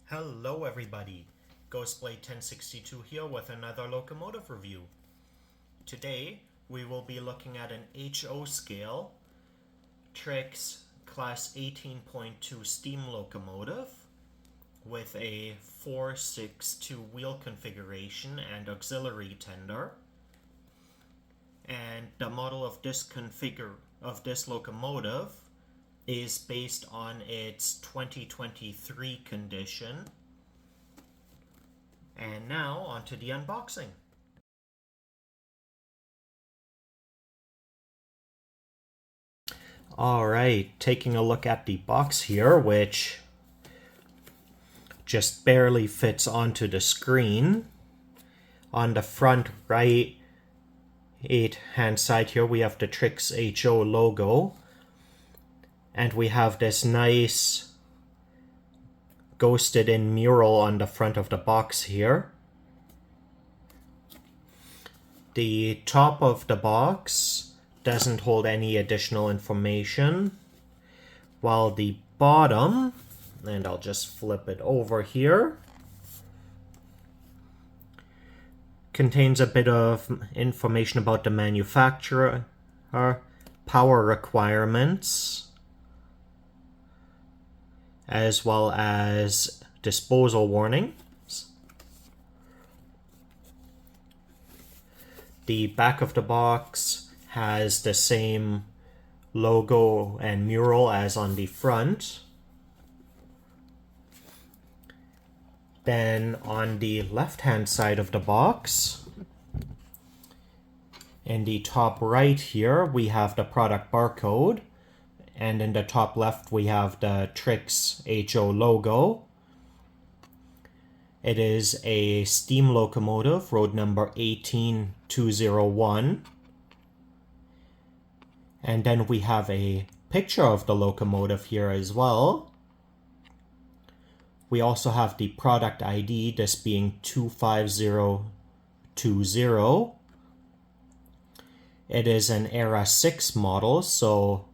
Hello everybody, Ghostblade 1062 here with another locomotive review. Today we will be looking at an HO scale Trix class 18.2 steam locomotive with a 462 wheel configuration and auxiliary tender. And the model of this locomotive is based on its 2023 condition. And now onto the unboxing. Alright, taking a look at the box here, which just barely fits onto the screen. On the front right hand side here we have the Trix H0 logo. And we have this nice ghosted in mural on the front of the box here. The top of the box doesn't hold any additional information, while the bottom, and I'll just flip it over here, contains a bit of information about the manufacturer, power requirements, as well as disposal warnings. The back of the box has the same logo and mural as on the front. Then on the left-hand side of the box, in the top right here, we have the product barcode. And in the top left, we have the Trix H0 logo. It is a steam locomotive, road number 18201. And then we have a picture of the locomotive here as well. We also have the product ID, this being 25020. It is an Era 6 model, so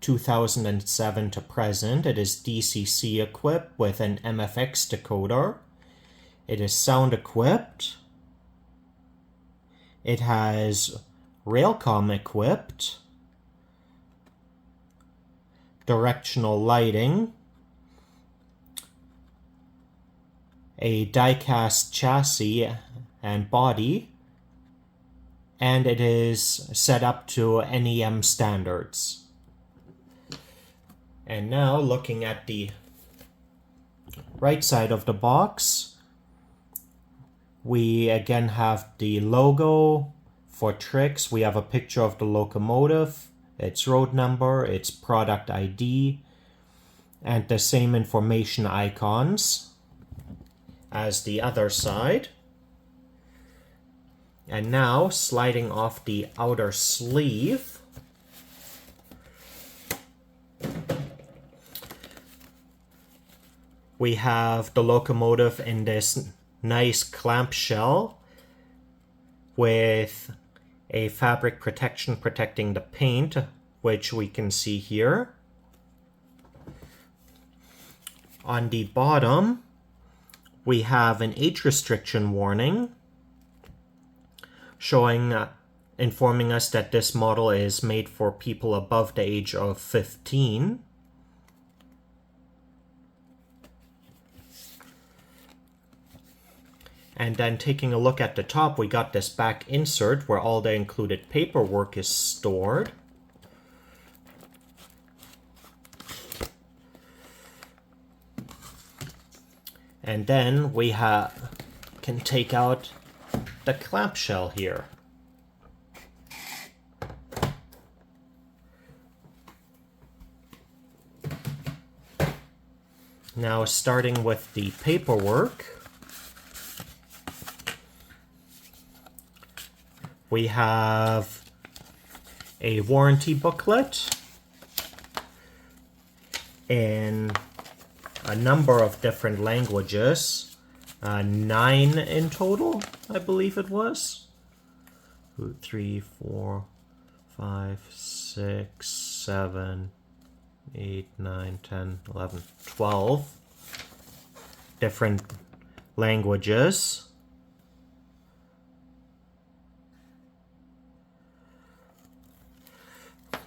2007 to present. It is DCC equipped with an MFX decoder. It is sound equipped. It has Railcom equipped. Directional lighting. A die-cast chassis and body. And it is set up to NEM standards. And now, looking at the right side of the box, we again have the logo for Trix. We have a picture of the locomotive, its road number, its product ID, and the same information icons as the other side. And now, sliding off the outer sleeve, we have the locomotive in this nice clamshell with a fabric protection protecting the paint, which we can see here. On the bottom, we have an age restriction warning showing, informing us that this model is made for people above the age of 15. And then taking a look at the top, we got this back insert where all the included paperwork is stored. And then we can take out the clamshell here. Now, starting with the paperwork, we have a warranty booklet in a number of different languages, 9 in total, I believe it was. 2, 3, 4, 5, 6, 7, 8, 9, 10, 11, 12. different languages.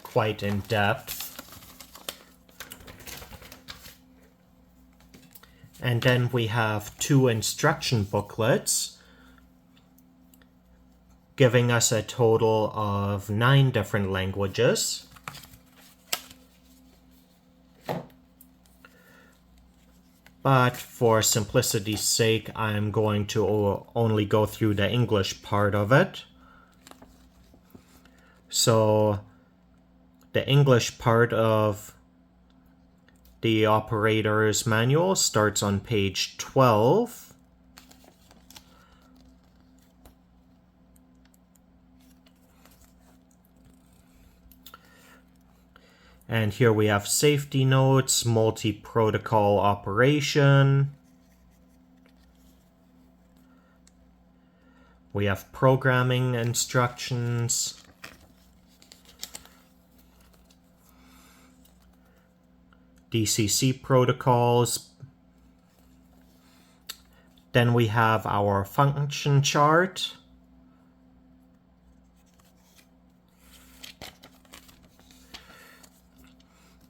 Quite in depth. And then we have 2 instruction booklets, giving us a total of 9 different languages. But for simplicity's sake, I'm going to only go through the English part of it. So the English part of the operator's manual starts on page 12. And here we have safety notes, multi-protocol operation. We have programming instructions. DCC protocols. Then we have our function chart.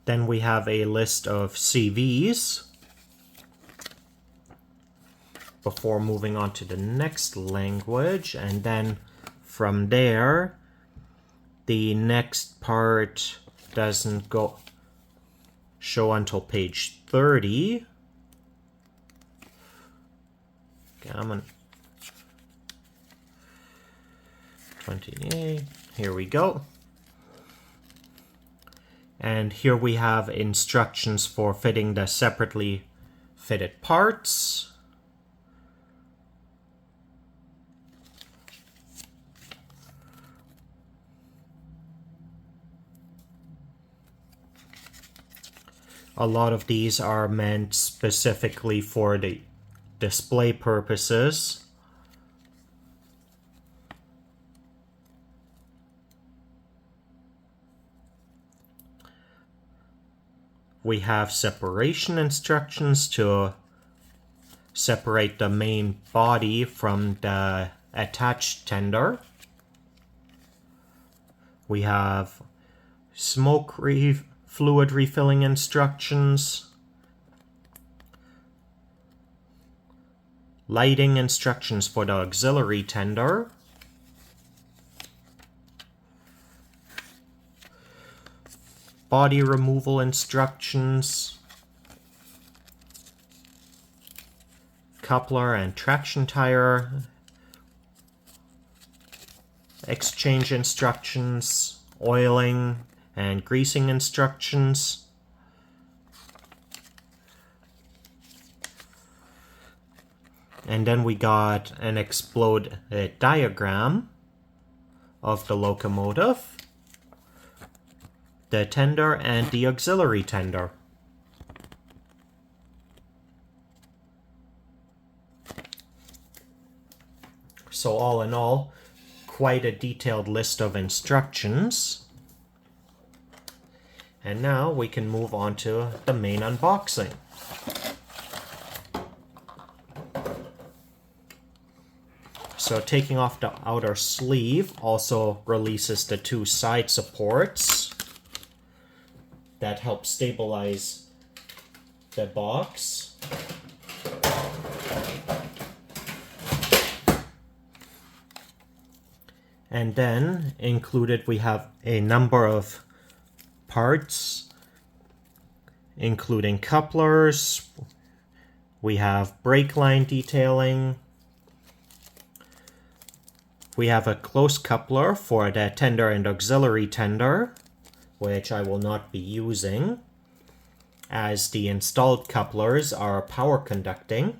Then we have a list of CVs before moving on to the next language. And then from there, the next part doesn't show until page 30. Come on. 28. Here we go. And here we have instructions for fitting the separately fitted parts. A lot of these are meant specifically for the display purposes. We have separation instructions to separate the main body from the attached tender. We have smoke fluid refilling instructions, lighting instructions for the auxiliary tender, body removal instructions, coupler and traction tire exchange instructions, oiling and greasing instructions. And then we got an explode diagram of the locomotive, the tender, and the auxiliary tender. So all in all, quite a detailed list of instructions. And now we can move on to the main unboxing. So taking off the outer sleeve also releases the 2 side supports that help stabilize the box. And then included we have a number of parts, including couplers. We have brake line detailing. We have a close coupler for the tender and auxiliary tender, which I will not be using, as the installed couplers are power conducting.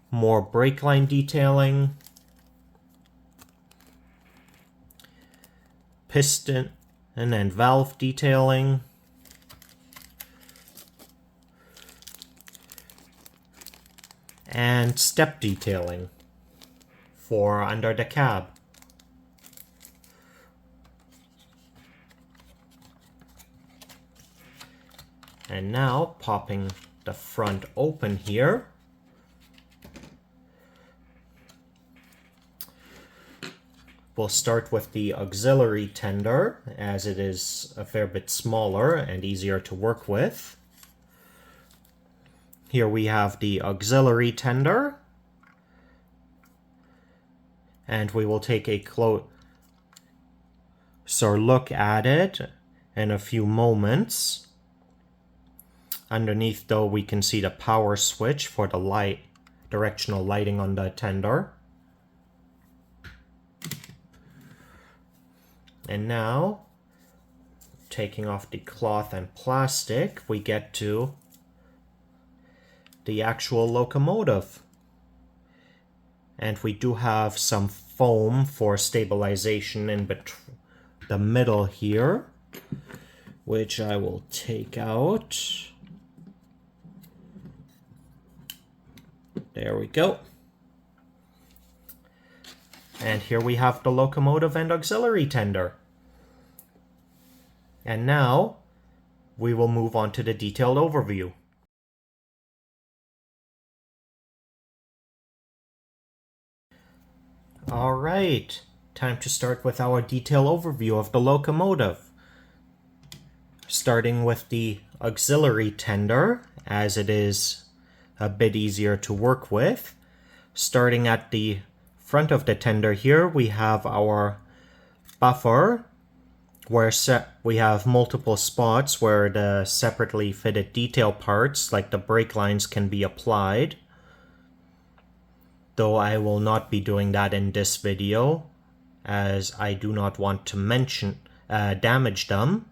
More brake line detailing. Piston and valve detailing. And step detailing for under the cab. And now popping the the front open here. We'll start with the auxiliary tender, as it is a fair bit smaller and easier to work with. Here we have the auxiliary tender, and we will take a closer look at it in a few moments. Underneath, though, we can see the power switch for the directional lighting on the tender. And now, taking off the cloth and plastic, we get to the actual locomotive. And we do have some foam for stabilization in the middle here, which I will take out. There we go. And here we have the locomotive and auxiliary tender. And now, we will move on to the detailed overview. Alright, time to start with our detailed overview of the locomotive. Starting with the auxiliary tender, as it is a bit easier to work with. Starting at the front of the tender here, we have our buffer, where we have multiple spots where the separately fitted detail parts, like the brake lines, can be applied. Though I will not be doing that in this video, as I do not want to damage them.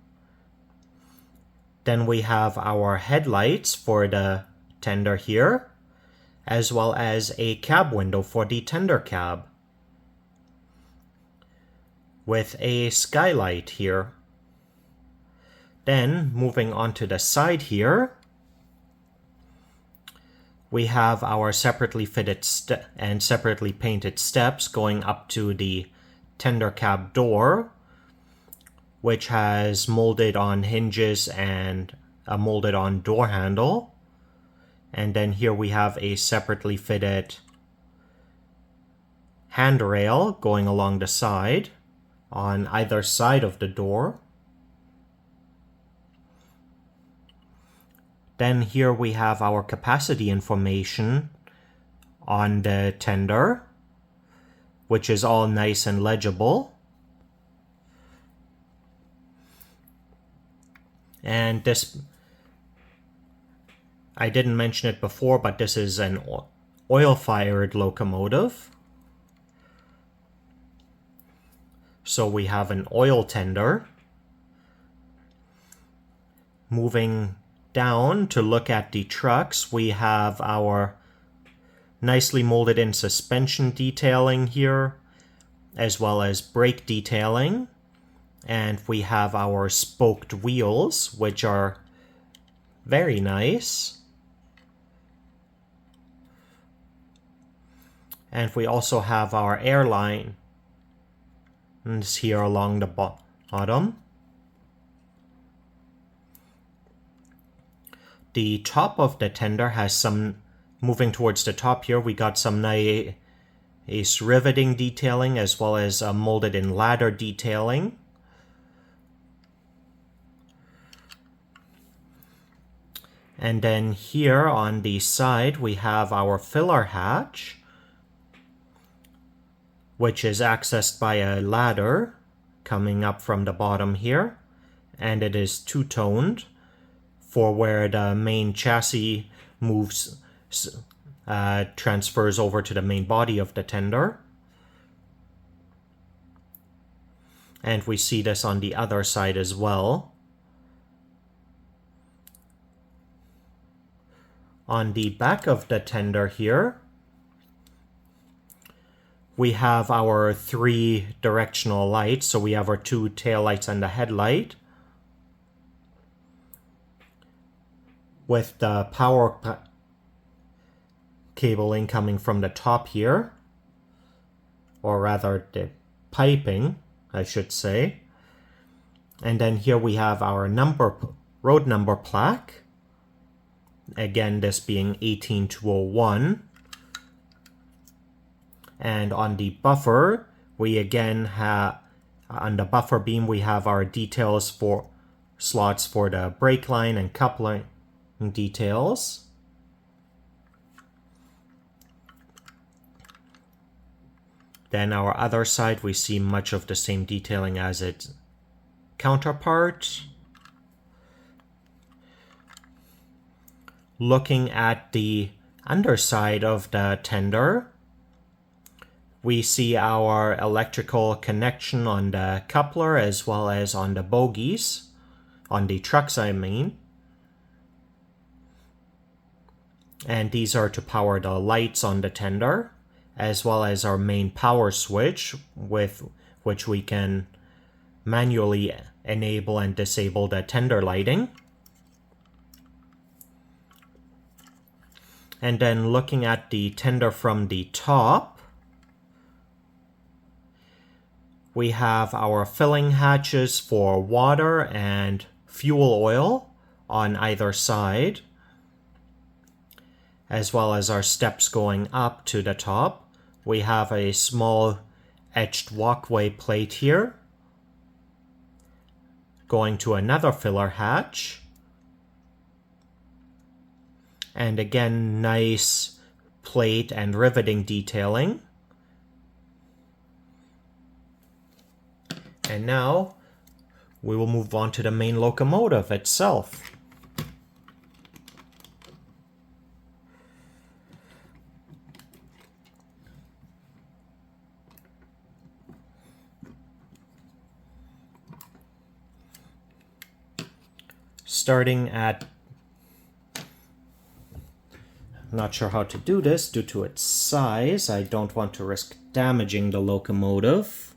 Then we have our headlights for the tender here, as well as a cab window for the tender cab, with a skylight here. Then, moving on to the side here, we have our separately fitted and separately painted steps going up to the tender cab door, which has molded on hinges and a molded on door handle. And then here we have a separately fitted handrail going along the side on either side of the door. Then here we have our capacity information on the tender, which is all nice and legible. And this, I didn't mention it before, but this is an oil-fired locomotive. So we have an oil tender. Moving down to look at the trucks, we have our nicely molded in suspension detailing here, as well as brake detailing. And we have our spoked wheels, which are very nice. And we also have our airline here along the bottom. The top of the tender has some, moving towards the top here, we got some nice riveting detailing, as well as molded in ladder detailing. And then here on the side, we have our filler hatch, which is accessed by a ladder coming up from the bottom here. And it is two-toned for where the main chassis moves, transfers over to the main body of the tender. And we see this on the other side as well. On the back of the tender here, we have our 3 directional lights. So we have our 2 tail lights and the headlight, with the power cabling coming from the top here, or rather the piping, I should say. And then here we have our road number plaque, again this being 18201. And on the buffer, we again have, on the buffer beam, we have our details for slots for the brake line and coupling details. Then our other side, we see much of the same detailing as its counterpart. Looking at the underside of the tender, we see our electrical connection on the coupler as well as on the bogies, on the trucks I mean. And these are to power the lights on the tender, as well as our main power switch, with which we can manually enable and disable the tender lighting. And then looking at the tender from the top, we have our filling hatches for water and fuel oil on either side, as well as our steps going up to the top. We have a small etched walkway plate here, going to another filler hatch. And again, nice plate and riveting detailing. And now we will move on to the main locomotive itself. Starting at, not sure how to do this due to its size. I don't want to risk damaging the locomotive.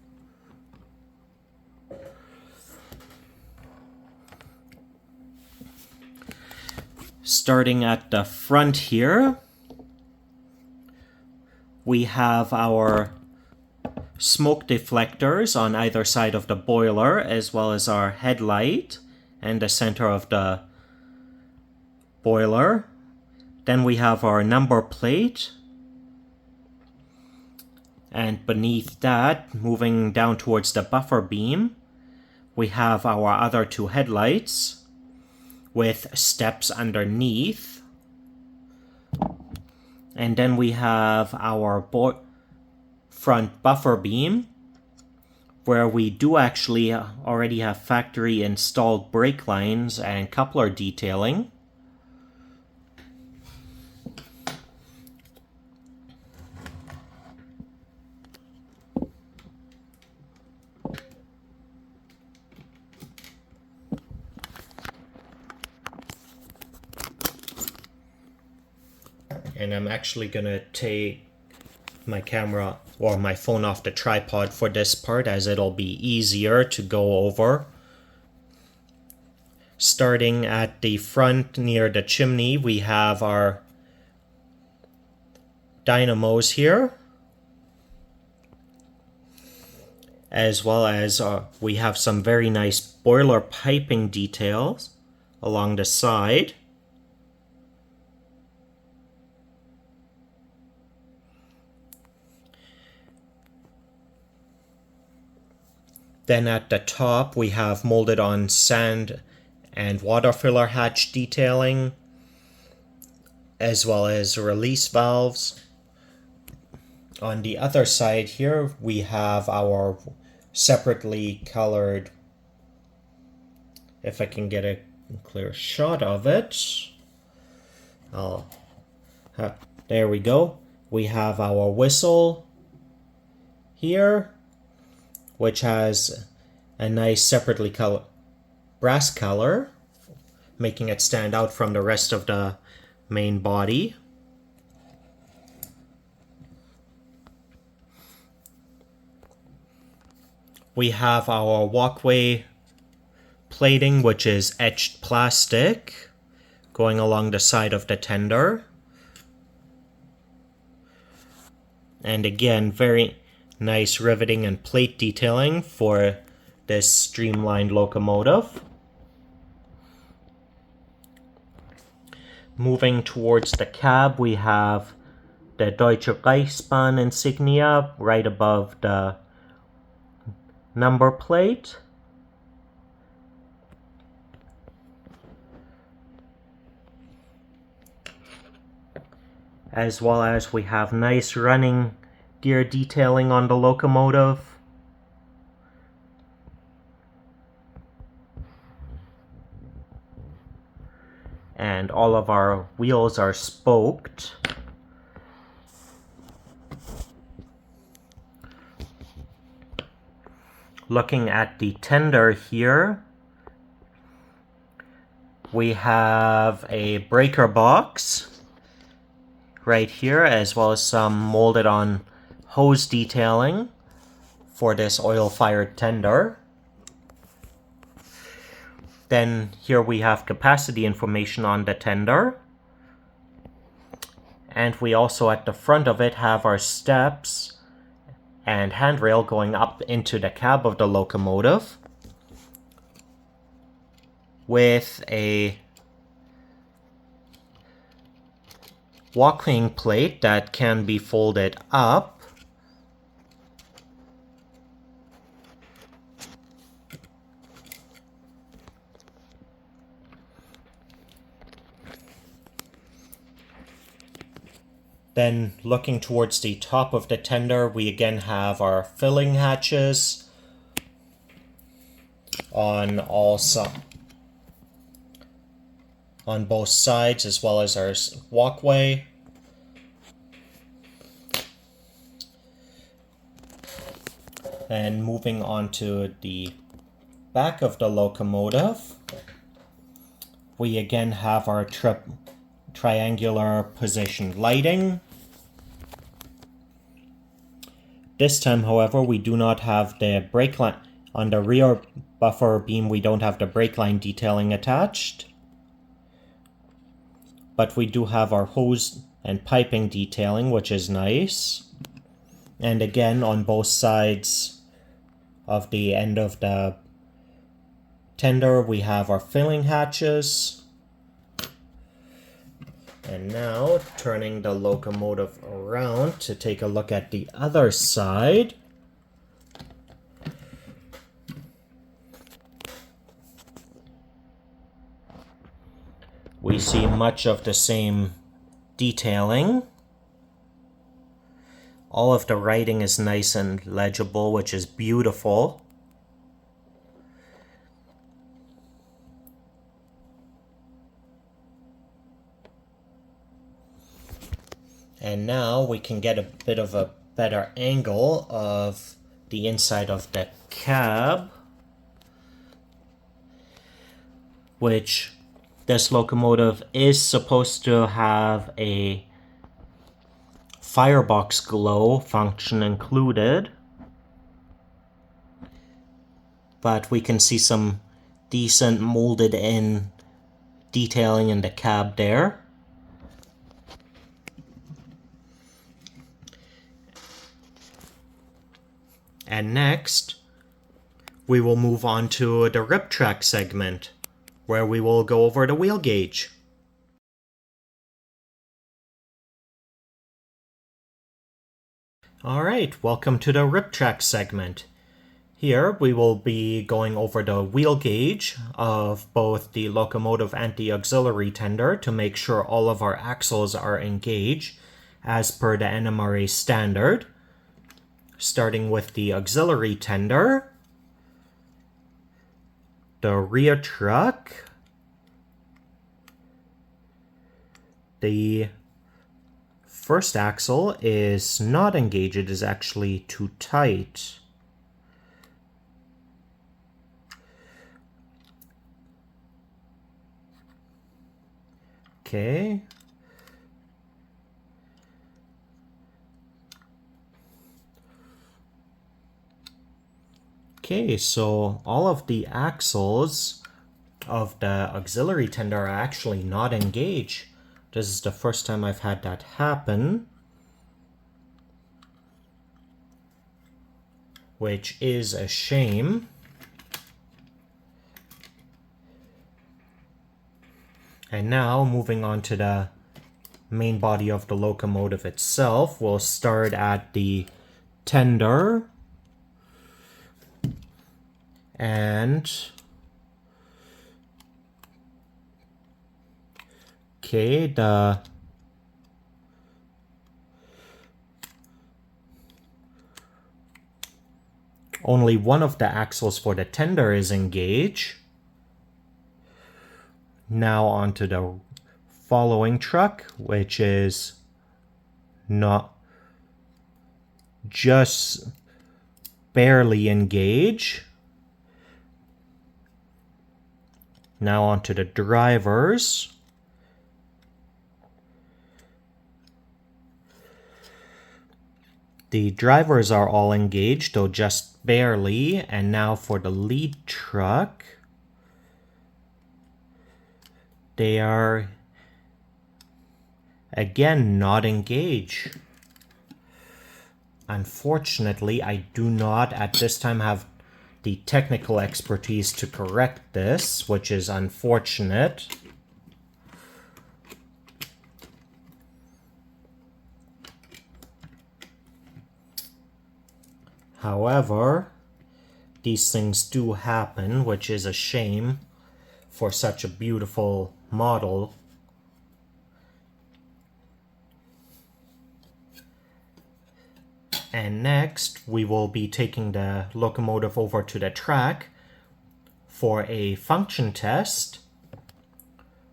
Starting at the front here, we have our smoke deflectors on either side of the boiler, as well as our headlight and the center of the boiler. Then we have our number plate, and beneath that, moving down towards the buffer beam, we have our other two headlights with steps underneath. And then we have our front buffer beam, where we do actually already have factory installed brake lines and coupler detailing. And I'm actually gonna take my camera or my phone off the tripod for this part, as it'll be easier to go over. Starting at the front near the chimney, we have our dynamos here, as well as we have some very nice boiler piping details along the side. Then at the top, we have molded on sand and water filler hatch detailing, as well as release valves. On the other side here, we have our separately colored, if I can get a clear shot of it. There we go. We have our whistle here, which has a nice separately colored brass color, making it stand out from the rest of the main body. We have our walkway plating, which is etched plastic, going along the side of the tender. And again, very nice riveting and plate detailing for this streamlined locomotive. Moving towards the cab, we have the Deutsche Reichsbahn insignia right above the number plate. As well as we have nice running gear detailing on the locomotive. And all of our wheels are spoked. Looking at the tender here, we have a breaker box right here, as well as some molded on hose detailing for this oil-fired tender. Then here we have capacity information on the tender. And we also at the front of it have our steps and handrail going up into the cab of the locomotive with a walking plate that can be folded up. Then looking towards the top of the tender, we again have our filling hatches on both sides, as well as our walkway. And moving on to the back of the locomotive, we again have our triangular position lighting. This time, however, we do not have the brake line on the rear buffer beam. We don't have the brake line detailing attached, but we do have our hose and piping detailing, which is nice. And again, on both sides of the end of the tender, we have our filling hatches. And now, turning the locomotive around to take a look at the other side. We see much of the same detailing. All of the writing is nice and legible, which is beautiful. And now we can get a bit of a better angle of the inside of the cab, which this locomotive is supposed to have a firebox glow function included. But we can see some decent molded in detailing in the cab there. And next, we will move on to the rip track segment, where we will go over the wheel gauge. Alright, welcome to the rip track segment. Here we will be going over the wheel gauge of both the locomotive and the auxiliary tender to make sure all of our axles are in gauge as per the NMRA standard. Starting with the auxiliary tender, the rear truck, the first axle is not engaged, it is actually too tight. Okay. Okay, so all of the axles of the auxiliary tender are actually not engaged. This is the first time I've had that happen, which is a shame. And now, moving on to the main body of the locomotive itself, we'll start at the tender. And okay, only one of the axles for the tender is engaged. Now onto the following truck, which is not just barely engaged. Now onto the drivers. The drivers are all engaged, though just barely. And now for the lead truck. They are again not engaged. Unfortunately, I do not at this time have the technical expertise to correct this, which is unfortunate. However, these things do happen, which is a shame for such a beautiful model. And next, we will be taking the locomotive over to the track for a function test,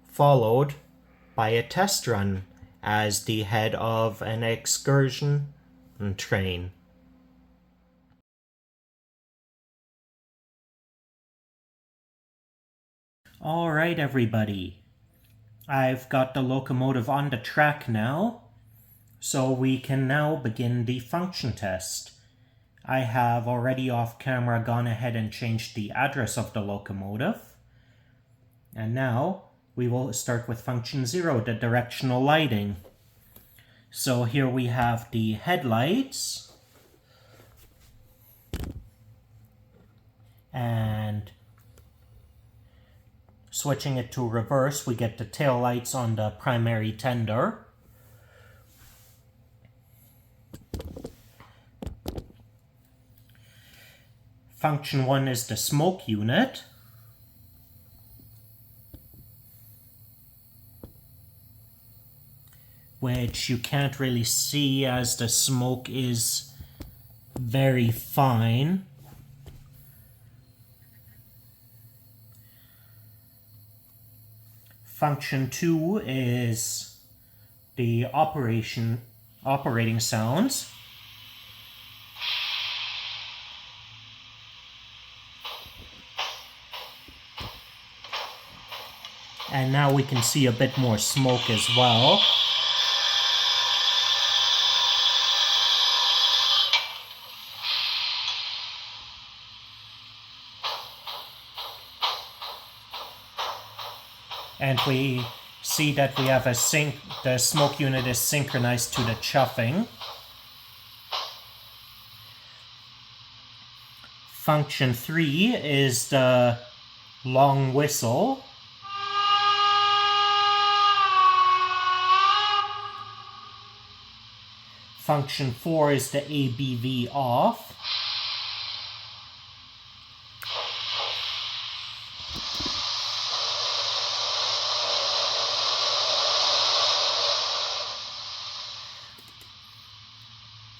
followed by a test run as the head of an excursion train. All right, everybody. I've got the locomotive on the track now, so we can now begin the function test. I have already off camera gone ahead and changed the address of the locomotive. And now we will start with function 0, the directional lighting. So here we have the headlights. And switching it to reverse, we get the tail lights on the primary tender. Function 1 is the smoke unit. Which you can't really see as the smoke is very fine. Function 2 is the operating sounds. And now we can see a bit more smoke as well. And we see that we have the smoke unit is synchronized to the chuffing. Function 3 is the long whistle. Function 4 is the ABV off.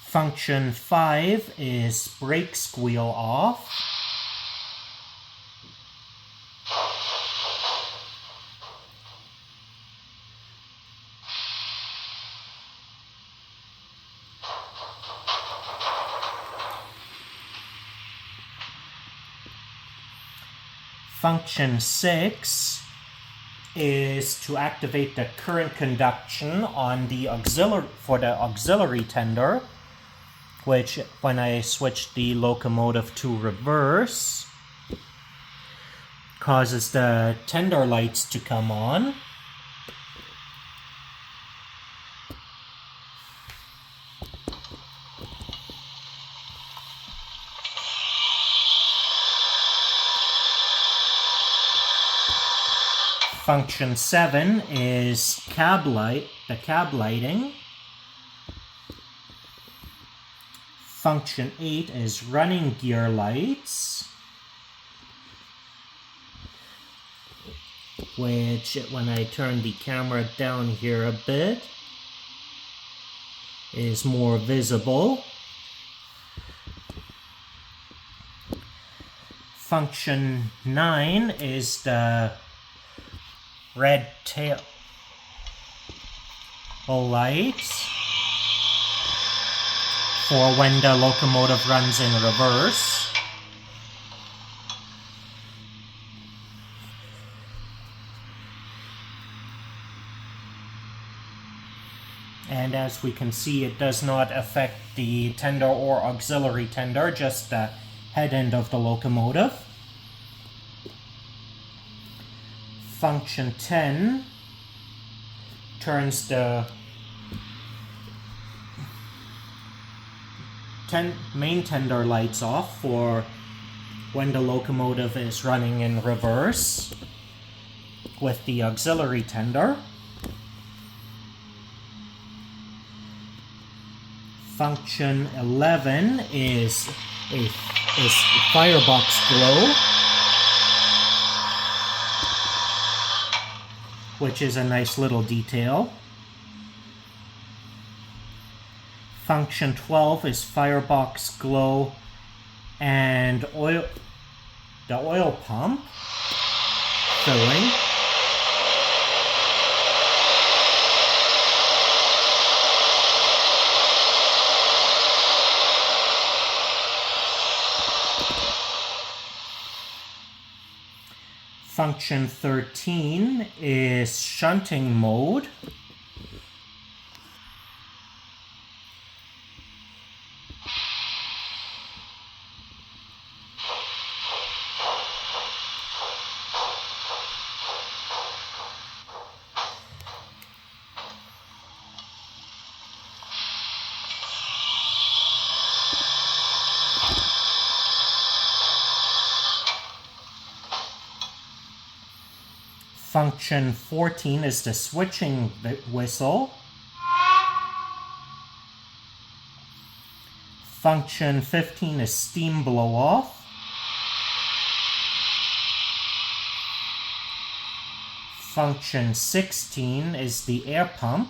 Function 5 is brake squeal off. Function 6 is to activate the current conduction on the auxiliary tender, which when I switch the locomotive to reverse causes the tender lights to come on. Function 7 is cab lighting. Function 8 is running gear lights, which, when I turn the camera down here a bit, is more visible. Function 9 is the red tail lights for when the locomotive runs in reverse. And as we can see, it does not affect the tender or auxiliary tender, just the head end of the locomotive. Function 10 turns the main tender lights off for when the locomotive is running in reverse with the auxiliary tender. Function 11 is firebox glow, which is a nice little detail. Function 12 is firebox glow and the oil pump filling. Function 13 is shunting mode. Function 14 is the switching whistle. Function 15 is steam blow off. Function 16 is the air pump.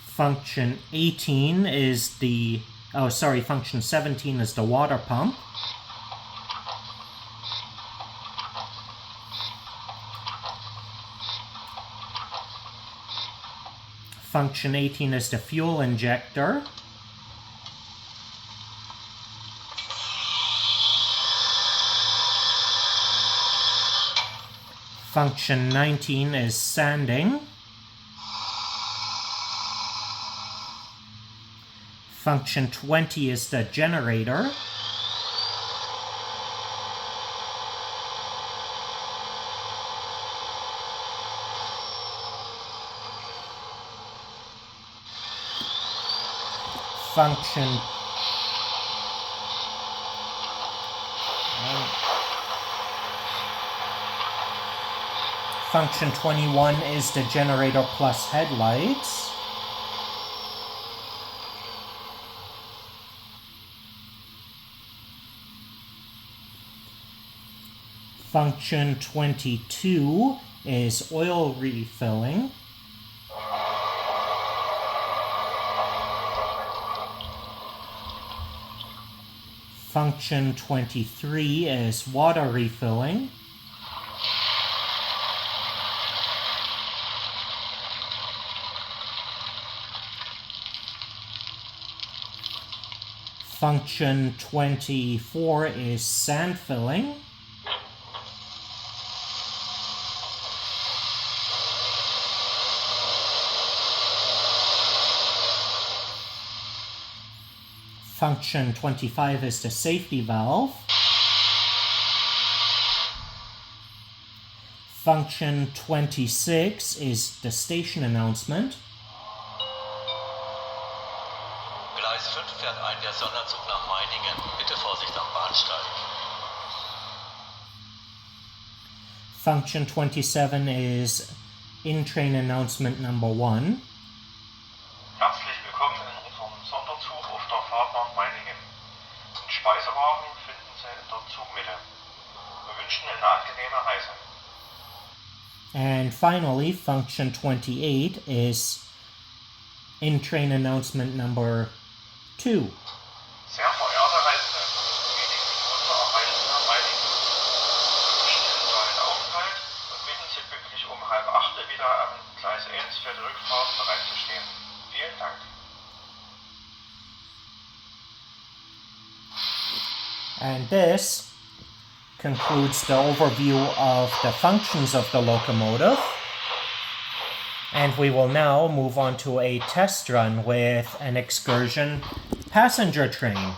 Function 18 is function 17 is the water pump. Function 18 is the fuel injector. Function 19 is sanding. Function 20 is the generator. Function 21 is the generator plus headlights. Function 22 is oil refilling. Function 23 is water refilling. Function 24 is sand filling. Function 25 is the safety valve. Function 26 is the station announcement. Gleis 5 fährt ein der Sonderzug nach Meiningen. Bitte Vorsicht am Bahnsteig. Function 27 is in-train announcement number 1. Herzlich willkommen in unserem Sonderzug auf der Fahrt nach Meiningen. Den Speisewagen finden Sie in der Zugmitte. Wir wünschen eine angenehme Reise. And finally, function 28 is in-train announcement number 2. Sehr verehrte Reisende, wenig Minuten erreichen wir Meiningen. Wir wünschen Ihnen tollen Aufenthalt und bitten Sie pünktlich um 7:30 wieder am Gleis 1 für die Rückfahrt bereitzustehen. Vielen Dank. And this concludes the overview of the functions of the locomotive. And we will now move on to a test run with an excursion passenger train.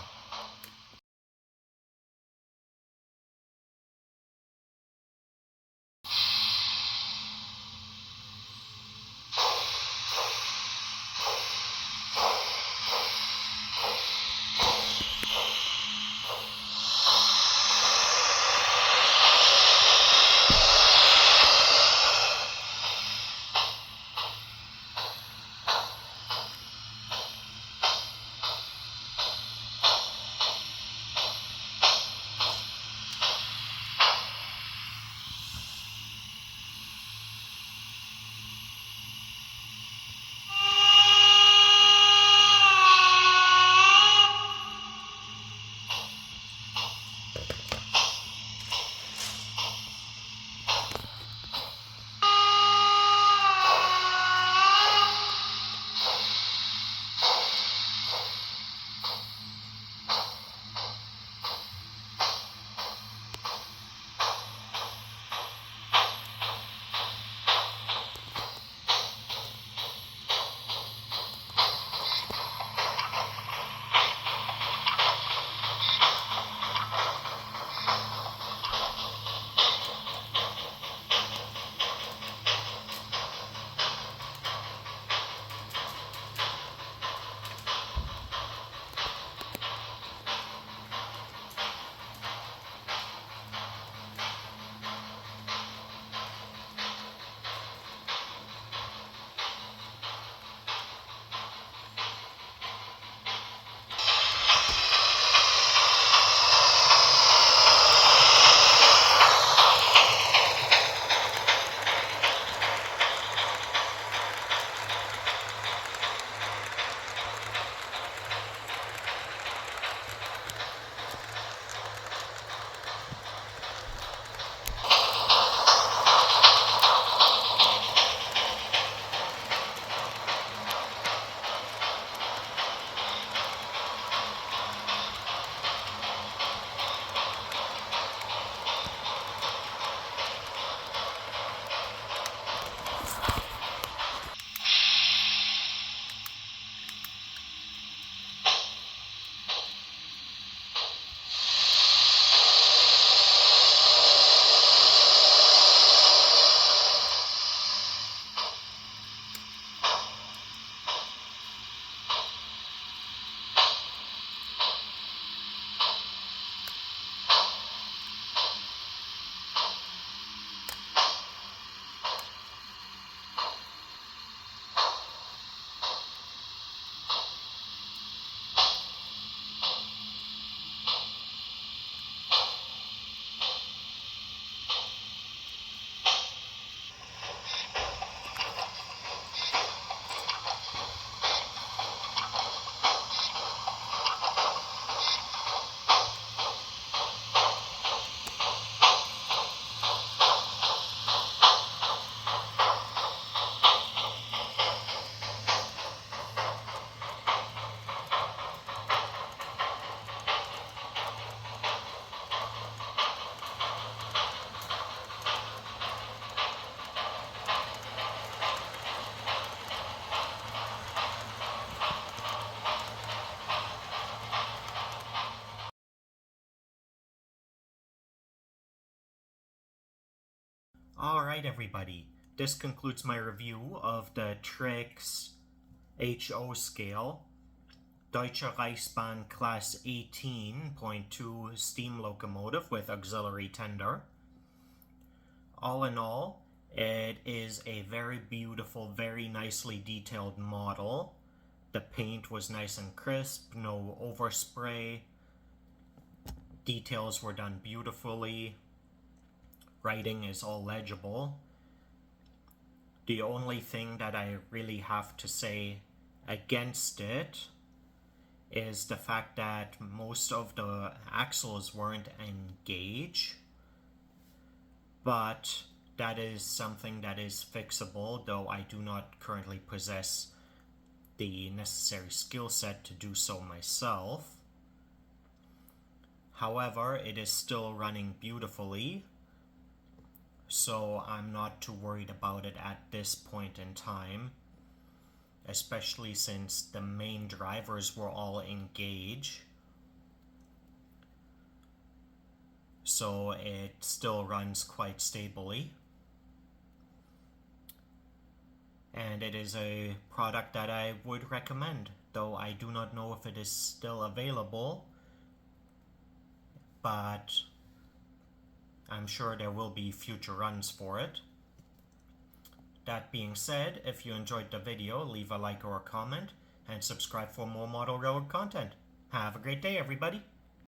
Alright everybody, this concludes my review of the Trix H0 scale. Deutsche Reichsbahn Class 18.2 steam locomotive with auxiliary tender. All in all, it is a very beautiful, very nicely detailed model. The paint was nice and crisp, no overspray. Details were done beautifully. Writing is all legible. The only thing that I really have to say against it is the fact that most of the axles weren't engaged, but that is something that is fixable, though I do not currently possess the necessary skill set to do so myself. However, it is still running beautifully, so I'm not too worried about it at this point in time, especially since the main drivers were all engaged. So it still runs quite stably. And it is a product that I would recommend, though I do not know if it is still available, but I'm sure there will be future runs for it. That being said, if you enjoyed the video, leave a like or a comment, and subscribe for more model railroad content. Have a great day, everybody!